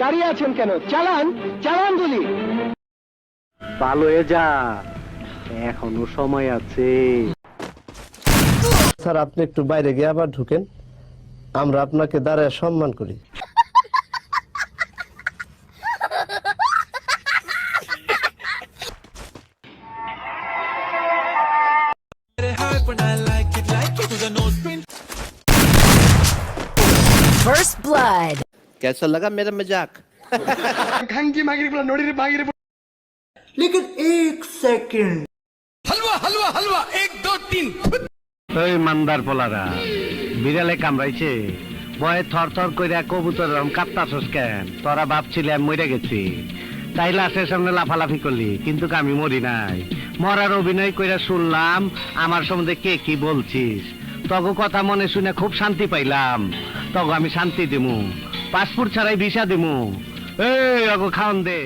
দাঁড়িয়ে আছেন কেন? চালান, চালান গুলি। ভালো হয়ে যা, এখনো সময় আছে। স্যার আপনি একটু বাইরে গিয়ে আবার ঢুকেন, আমরা আপনাকে দাঁড়ায় সম্মান করি। First blood. कैसा लगा मेरा मजाक? ঘাঙ্গি মাগির গুলো নড়ির বাগির। ওই মান্দার পোলারা বিড়ালে কামড়াইছে, ভয়ে থর থর কইরা কবুতর কাঁপতাছস কেন? তোরা ভাবছিলি আমি মরে গেছি, তাই লাশের সামনে লাফালাফি করলি, কিন্তু আমি মরি নাই। মরার অভিনয় কইরা শুনলাম আমার সম্বন্ধে কে কি বলছিস। তগো কথা মনে শুনে খুব শান্তি পাইলাম। তগো আমি শান্তি দিমু, পাসপোর্ট ছাড়াই ভিসা দিমু। এই অগো খাওন দে।